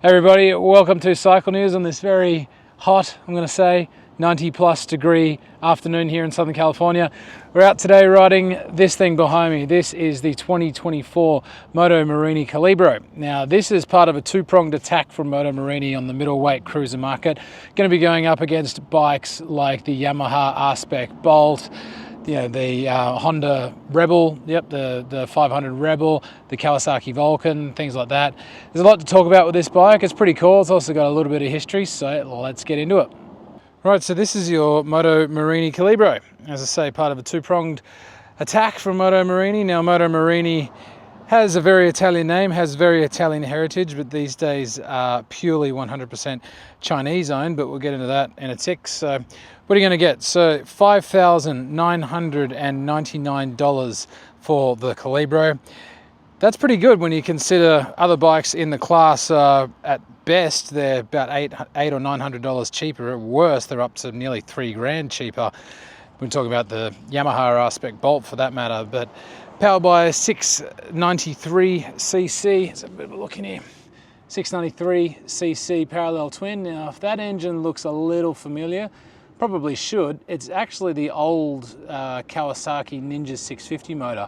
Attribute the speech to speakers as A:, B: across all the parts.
A: Hey everybody, welcome to Cycle News on this very hot, I'm going to say, 90 plus degree afternoon here in Southern California. We're out today riding this thing behind me. This is the 2024 Moto Morini Calibro. Now this is part of a two-pronged attack from Moto Morini on the middleweight cruiser market. Going to be going up against bikes like the Yamaha R-Spec Bolt, the Honda Rebel, the 500 Rebel, the Kawasaki Vulcan, things like that. There's a lot to talk about with this bike. It's pretty cool. It's also got a little bit of history, so let's get into it. Right, so this is your Moto Morini Calibro. As I say, part of a two-pronged attack from Moto Morini. Now, Moto Morini has a very Italian name, has very Italian heritage, but these days are purely 100% Chinese owned, but we'll get into that in a tick. So what are you going to get? So $5,999 for the Calibro. That's pretty good when you consider other bikes in the class at best they're about $800 or $900 cheaper. At worst, they're up to nearly $3,000 cheaper. We're talking about the Yamaha R-Spec Bolt for that matter, but powered by a 693cc. Let's have a bit of a look in here. 693cc parallel twin. Now, if that engine looks a little familiar, probably should. It's actually the old Kawasaki Ninja 650 motor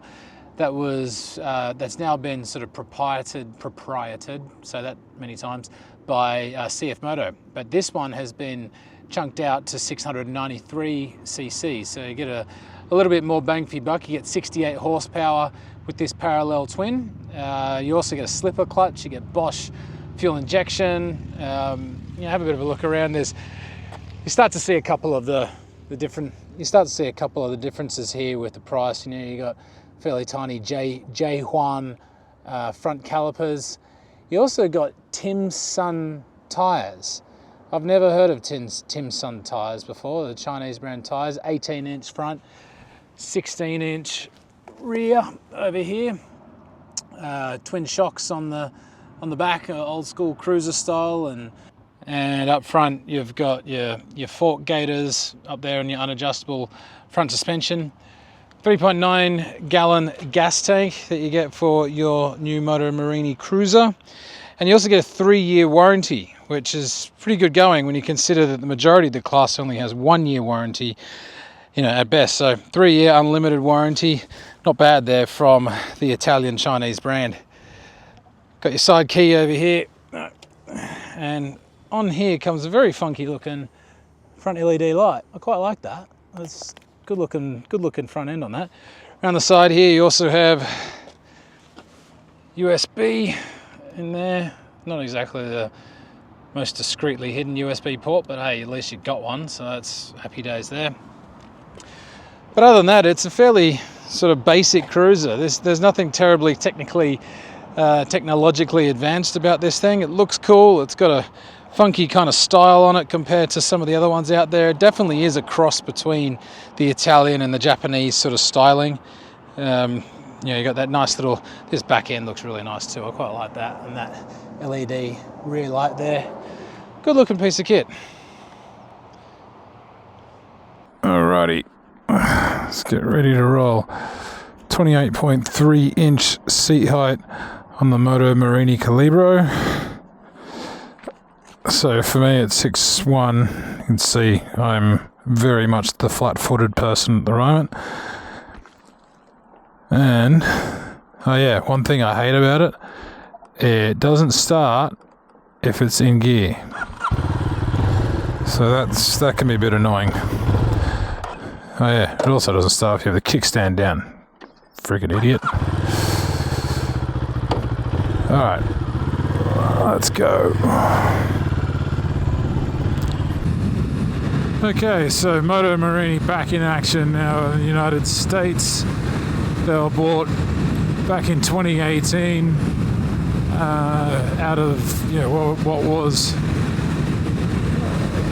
A: that was that's now been sort of proprieted, say that many times, by CF Moto. But this one has been chunked out to 693cc, so you get a little bit more bang for your buck. You get 68 horsepower with this parallel twin. You also get a slipper clutch. You get Bosch fuel injection. Have a bit of a look around. You start to see a couple of the differences here with the price. You got fairly tiny J1 front calipers. You also got Tim Sun tires. I've never heard of Tim Sun tires before, the Chinese brand tires. 18-inch front, 16-inch rear over here. Twin shocks on the back, old school cruiser style, and up front you've got your fork gators up there and your unadjustable front suspension. 3.9 gallon gas tank that you get for your new Moto Morini cruiser, and you also get a 3-year warranty, which is pretty good going when you consider that the majority of the class only has 1-year warranty, at best. So 3-year unlimited warranty, not bad there from the Italian Chinese brand. Got your side key over here, and on here comes a very funky looking front LED light. I quite like that. That's good looking front end on that. Around the side here you also have USB in there. Not exactly the most discreetly hidden USB port, but hey, at least you've got one, so that's happy days there. But other than that, it's a fairly sort of basic cruiser. There's nothing terribly technologically advanced about this thing. It looks cool. It's got a funky kind of style on it compared to some of the other ones out there. It definitely is a cross between the Italian and the Japanese sort of styling. You got that nice little, this back end looks really nice too. I quite like that, and that LED rear light there. Good looking piece of kit. Alrighty, let's get ready to roll. 28.3 inch seat height on the Moto Morini Calibro. So for me it's 6'1". You can see I'm very much the flat-footed person at the moment. And, one thing I hate about it, it doesn't start if it's in gear. So that can be a bit annoying. It also doesn't start if you have the kickstand down. Freaking idiot. Alright, let's go. Okay, so Moto Morini back in action now in the United States. They were bought back in 2018 out of what was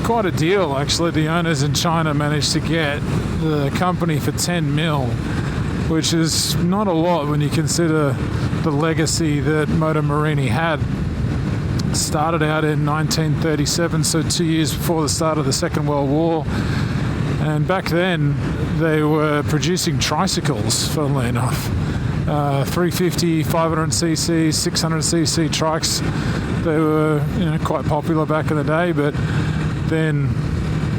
A: quite a deal actually. The owners in China managed to get the company for 10 mil, which is not a lot when you consider the legacy that Moto Morini had. Started out in 1937, so 2 years before the start of the Second World War, and back then they were producing tricycles, funnily enough,
B: 350, 500cc, 600cc trikes. They were, quite popular back in the day, but then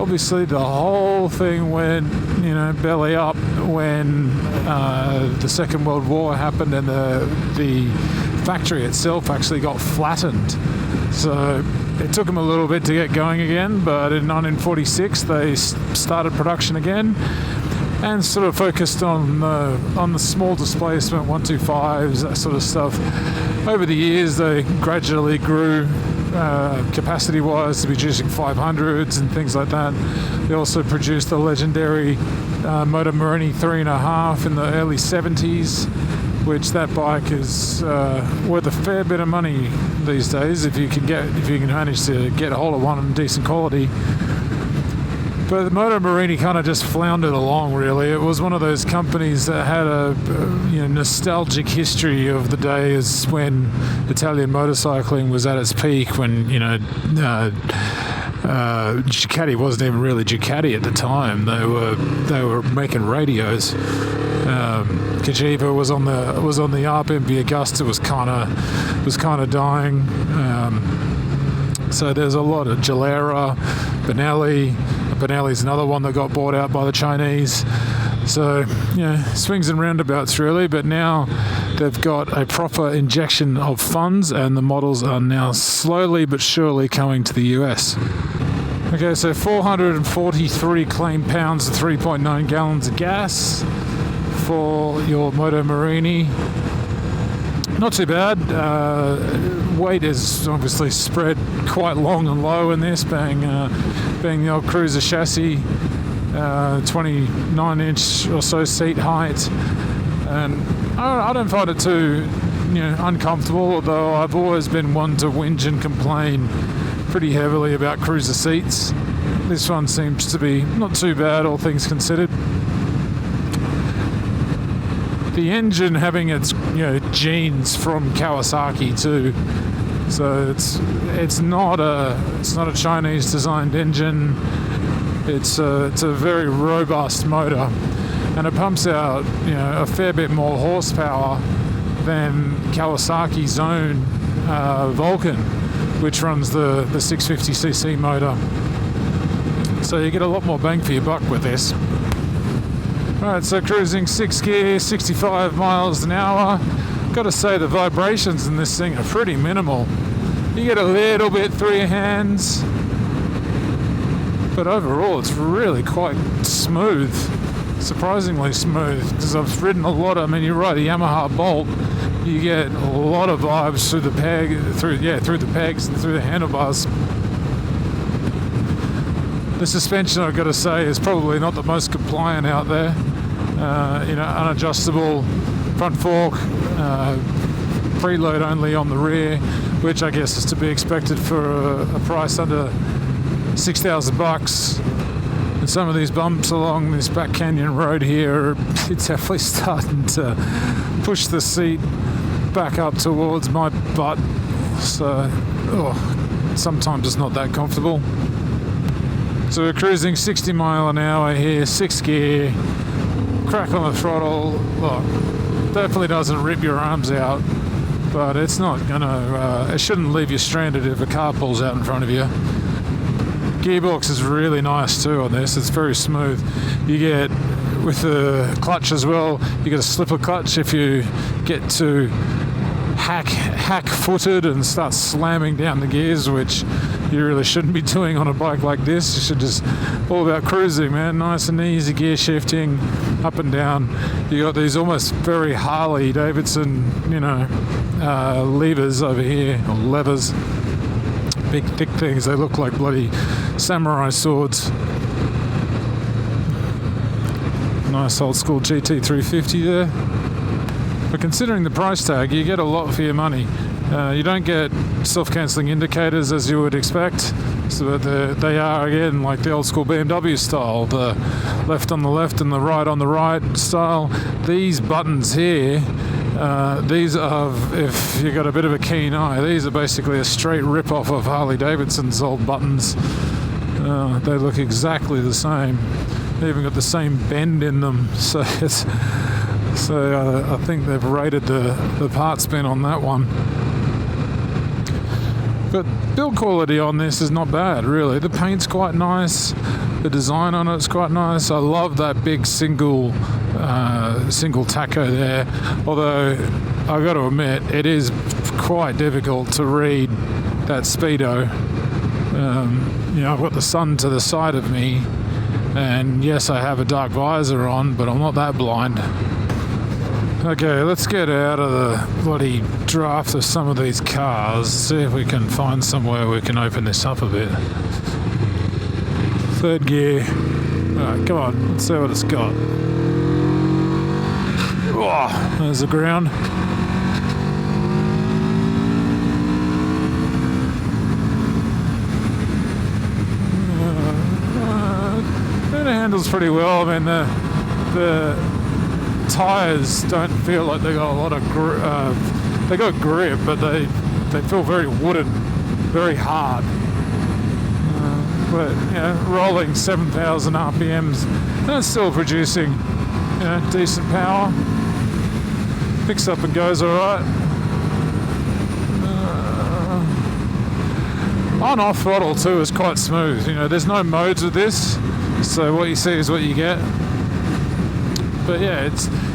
B: obviously the whole thing went, belly up when the Second World War happened, and the factory itself actually got flattened. So it took them a little bit to get going again, but in 1946 they started production again and sort of focused on the small displacement 125s, that sort of stuff. Over the years they gradually grew capacity-wise to be producing 500s and things like that. They also produced the legendary Moto Morini 3.5 in the early 70s, which that bike is worth a fair bit of money these days if you can manage to get a hold of one in decent quality. But the Moto Morini kind of just floundered along, really. It was one of those companies that had a nostalgic history of the days when Italian motorcycling was at its peak, when Ducati wasn't even really Ducati at the time. They were making radios. Cagiva was on the up. MV Agusta was kind of dying. So there's a lot of Gilera, Benelli. Benelli's another one that got bought out by the Chinese. So, swings and roundabouts really, but now they've got a proper injection of funds and the models are now slowly but surely coming to the US. Okay, so 443 claimed pounds and 3.9 gallons of gas for your Moto Morini. Not too bad. Weight is obviously spread quite long and low in this, being the old cruiser chassis, 29-inch or so seat height, and I don't find it too uncomfortable. Although I've always been one to whinge and complain pretty heavily about cruiser seats. This one seems to be not too bad, all things considered. The engine having its genes from Kawasaki too, so it's not a Chinese designed engine. It's a very robust motor, and it pumps out a fair bit more horsepower than Kawasaki's own Vulcan, which runs the 650cc motor. So you get a lot more bang for your buck with this. Alright, so cruising 6 gear, 65 miles an hour. Got to say the vibrations in this thing are pretty minimal. You get a little bit through your hands, but overall it's really quite smooth, surprisingly smooth, because I've ridden a lot. You ride a Yamaha Bolt, you get a lot of vibes through the pegs and through the handlebars. The suspension, I've got to say, is probably not the most compliant out there. Unadjustable front fork, preload only on the rear, which I guess is to be expected for a price under $6,000. And some of these bumps along this back canyon road here, it's definitely starting to push the seat back up towards my butt. So, sometimes it's not that comfortable. So we're cruising 60 mile an hour here, 6 gear, crack on the throttle. Look, definitely doesn't rip your arms out, but it's not gonna, it shouldn't leave you stranded if a car pulls out in front of you. Gearbox is really nice too on this, it's very smooth. You get, with the clutch as well, you get a slipper clutch if you get to hack-footed and start slamming down the gears, which you really shouldn't be doing on a bike like this. You should just, all about cruising, man. Nice and easy gear shifting up and down. You got these almost very Harley Davidson, levers over here, or levers. Big thick things, they look like bloody samurai swords. Nice old school GT350 there. But considering the price tag, you get a lot for your money. You don't get self-cancelling indicators as you would expect. So they are, again, like the old school BMW style, the left on the left and the right on the right style. These buttons here, these are, if you've got a bit of a keen eye, these are basically a straight rip-off of Harley Davidson's old buttons. They look exactly the same. They even got the same bend in them. So it's So I think they've rated the part spin on that one. But build quality on this is not bad, really. The paint's quite nice. The design on it's quite nice. I love that big single tacho there. Although I've got to admit, it is quite difficult to read that speedo. I've got the sun to the side of me, and yes, I have a dark visor on, but I'm not that blind. Okay, let's get out of the bloody draft of some of these cars, see if we can find somewhere we can open this up a bit. Third gear. Alright, come on, let's see what it's got. Oh, there's the ground. It handles pretty well. I mean, the tyres don't feel like they got a lot of they got grip, but they feel very wooden, very hard. But rolling 7,000 RPMs, and it's still producing decent power. Picks up and goes all right. On-off throttle too is quite smooth. There's no modes with this, so what you see is what you get. But yeah,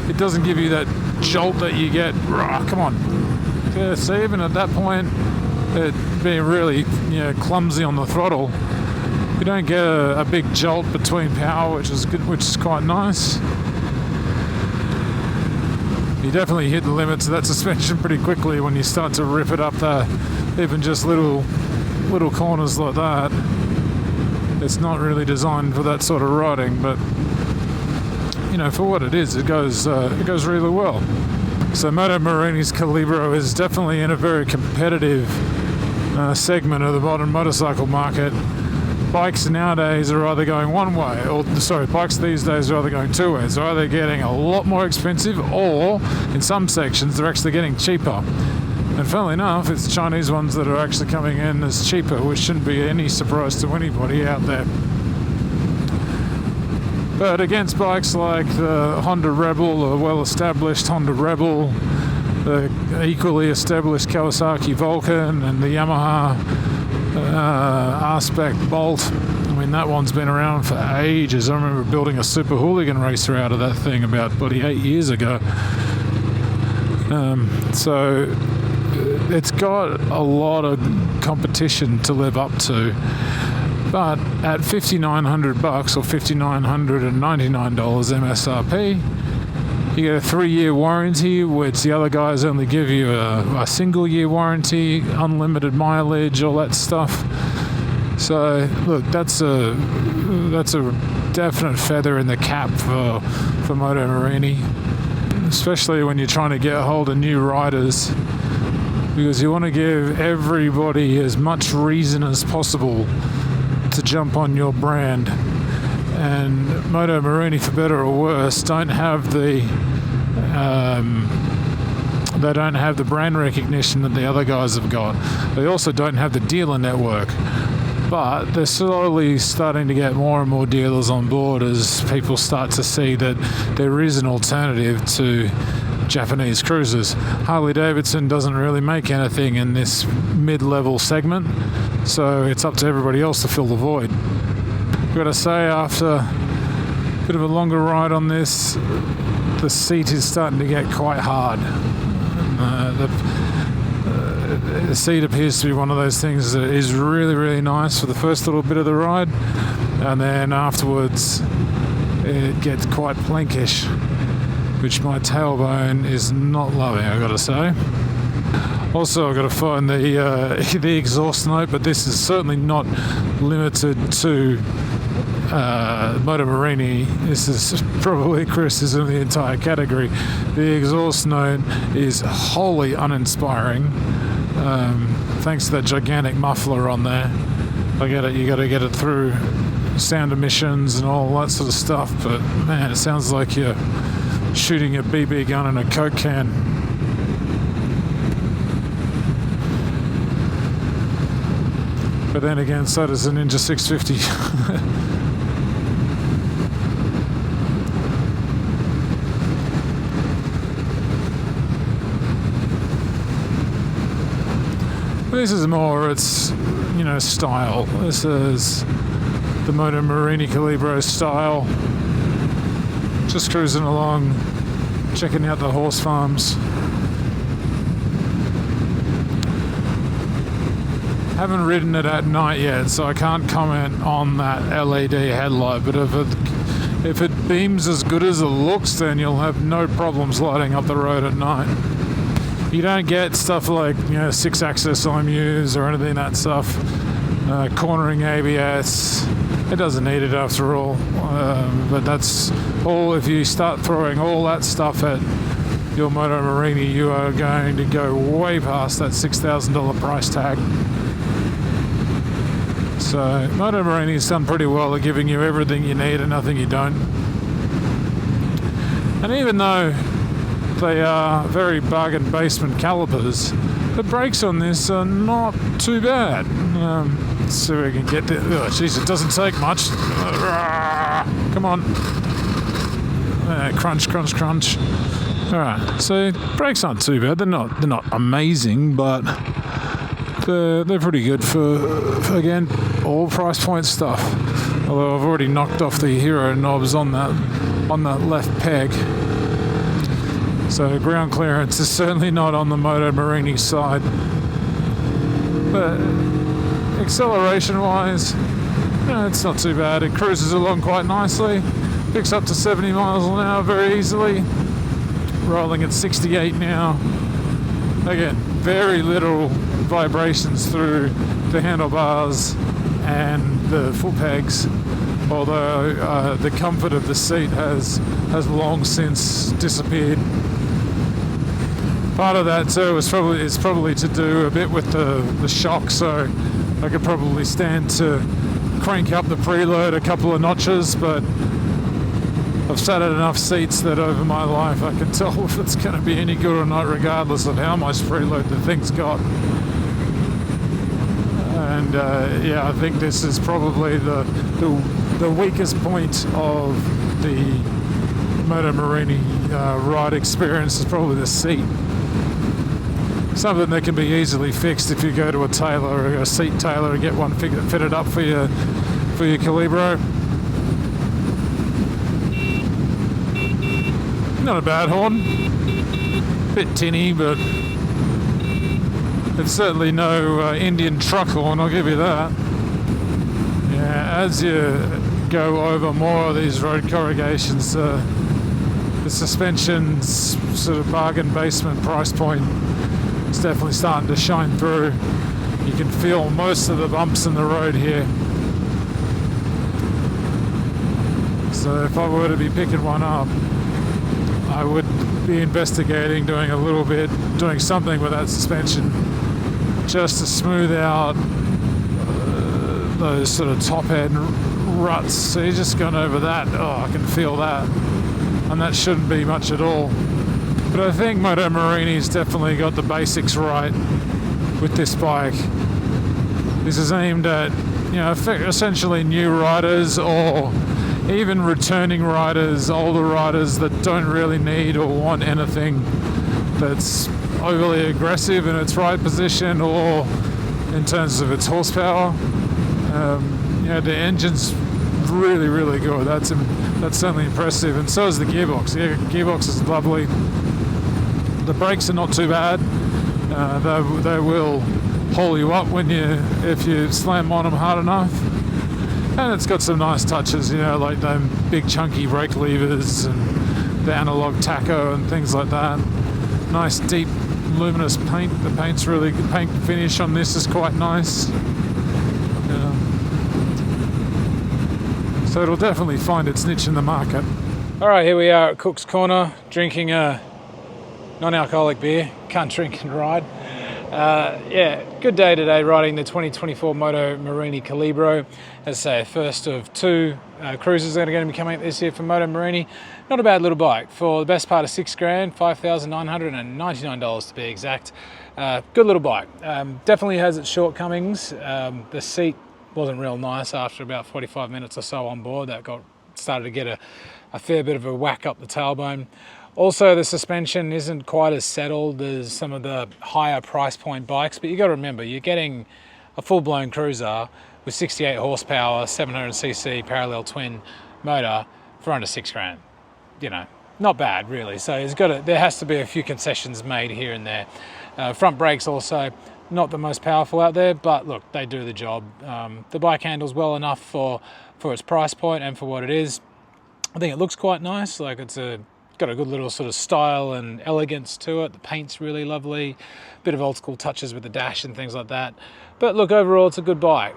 B: it doesn't give you that jolt that you get. Come on. Yeah, so even at that point, it being really clumsy on the throttle, you don't get a big jolt between power, which is good, which is quite nice. You definitely hit the limits of that suspension pretty quickly when you start to rip it up there, even just little corners like that. It's not really designed for that sort of riding, but for what it is, it goes really well. So Moto Morini's Calibro is definitely in a very competitive segment of the modern motorcycle market. Bikes nowadays are either going one way, bikes these days are either going two ways. They're either getting a lot more expensive, or in some sections they're actually getting cheaper. And funnily enough, it's Chinese ones that are actually coming in as cheaper, which shouldn't be any surprise to anybody out there. But against bikes like the Honda Rebel, the well-established Honda Rebel, the equally established Kawasaki Vulcan, and the Yamaha R-Spec Bolt, I mean, that one's been around for ages. I remember building a Super Hooligan racer out of that thing about 8 years ago. So it's got a lot of competition to live up to. But at $5,900 or $5,999 MSRP, you get a 3-year warranty, which the other guys only give you a single-year warranty, unlimited mileage, all that stuff. So look, that's a definite feather in the cap for Moto Morini, especially when you're trying to get a hold of new riders, because you want to give everybody as much reason as possible to jump on your brand. And Moto Morini, for better or worse, don't have the brand recognition that the other guys have got. They also don't have the dealer network, but they're slowly starting to get more and more dealers on board as people start to see that there is an alternative to Japanese cruisers. Harley-Davidson doesn't really make anything in this mid-level segment, so it's up to everybody else to fill the void. I've got to say, after a bit of a longer ride on this, the seat is starting to get quite hard. The seat appears to be one of those things that is really, really nice for the first little bit of the ride, and then afterwards it gets quite plankish, which my tailbone is not loving, I've got to say. Also, I've got to find the exhaust note, but this is certainly not limited to Moto Morini. This is probably a criticism of the entire category. The exhaust note is wholly uninspiring. Thanks to that gigantic muffler on there. I get it, you got to get it through sound emissions and all that sort of stuff, but man, it sounds like you're shooting a BB gun in a Coke can. But then again, so does a Ninja 650. This is more, it's, you know, style. This is the Moto Morini Calibro style. Just cruising along, checking out the horse farms. Haven't ridden it at night yet, so I can't comment on that LED headlight, but if it beams as good as it looks, then you'll have no problems lighting up the road at night. You don't get stuff like, you know, 6-axis IMUs or anything of that stuff. Cornering ABS, it doesn't need it after all. But that's all. If you start throwing all that stuff at your Moto Morini, you are going to go way past that $6,000 price tag. So Moto Morini's done pretty well at giving you everything you need and nothing you don't. And even though they are very bargain basement calipers, the brakes on this are not too bad. Let's see if we can get there. Oh, jeez, it doesn't take much. Come on. Crunch, crunch, crunch. All right, so brakes aren't too bad. They're not amazing, but they're pretty good for again, all price point stuff. Although I've already knocked off the hero knobs on that left peg. So ground clearance is certainly not on the Moto Morini side. But acceleration wise, it's not too bad. It cruises along quite nicely. Picks up to 70 miles an hour very easily. Rolling at 68 now. Again, very little vibrations through the handlebars and the foot pegs, although the comfort of the seat has long since disappeared. Part of that too is probably to do a bit with the shock, so I could probably stand to crank up the preload a couple of notches, but I've sat at enough seats that over my life I can tell if it's going to be any good or not, regardless of how much preload the thing's got. And yeah, I think this is probably the weakest point of the Moto Morini ride experience, is probably the seat. Something that can be easily fixed if you go to a tailor or a seat tailor and get one fitted up for your Calibro. Not a bad horn. Bit tinny, but it's certainly no Indian truck horn, I'll give you that. Yeah, as you go over more of these road corrugations, the suspension's sort of bargain basement price point is definitely starting to shine through. You can feel most of the bumps in the road here. So if I were to be picking one up, I would be investigating doing something with that suspension just to smooth out those sort of top end ruts. So you're just going over that. Oh, I can feel that. And that shouldn't be much at all. But I think Moto Morini's definitely got the basics right with this bike. This is aimed at, essentially new riders, or even returning riders, older riders that don't really need or want anything that's overly aggressive in its ride position or in terms of its horsepower. The engine's really, really good. That's certainly impressive, and so is the gearbox. The gearbox is lovely. The brakes are not too bad. They will haul you up if you slam on them hard enough. And it's got some nice touches, like them big chunky brake levers and the analog tacho and things like that. Nice deep luminous paint. The paint's really good. Paint finish on this is quite nice. So it'll definitely find its niche in the market. All right, here we are at Cook's Corner, drinking a non-alcoholic beer. Can't drink and ride. Good day today riding the 2024 Moto Morini Calibro. As I say, first of two cruises that are going to be coming out this year for Moto Morini. Not a bad little bike for the best part of $6,000, $5,999 to be exact. Good little bike. Definitely has its shortcomings. The seat wasn't real nice after about 45 minutes or so on board. That started to get a fair bit of a whack up the tailbone.
A: Also, the suspension isn't quite as settled as some of the higher price point bikes, but you got to remember, you're getting a full-blown cruiser with 68 horsepower, 700cc parallel twin motor for under $6,000. You know, not bad really. So there has to be a few concessions made here and there. Front brakes also not the most powerful out there, but look, they do the job. The bike handles well enough for its price point and for what it is. I think it looks quite nice. Like it's got a good little sort of style and elegance to it. The paint's really lovely. Bit of old school touches with the dash and things like that. But look, overall, it's a good bike.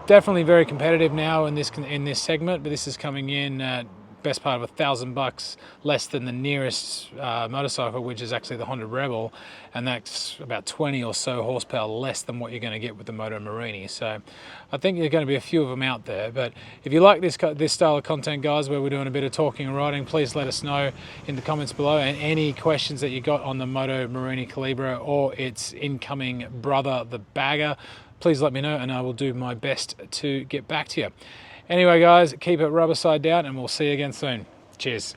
A: Definitely very competitive now in this segment, but this is coming in at best part of $1,000 less than the nearest motorcycle, which is actually the Honda Rebel, and that's about 20 or so horsepower less than what you're going to get with the Moto Morini. So I think there are going to be a few of them out there. But if you like this style of content, guys, where we're doing a bit of talking and riding, please let us know in the comments below, and any questions that you got on the Moto Morini Calibro or its incoming brother, the Bagger, please let me know and I will do my best to get back to you. Anyway, guys, keep it rubber side down and we'll see you again soon. Cheers.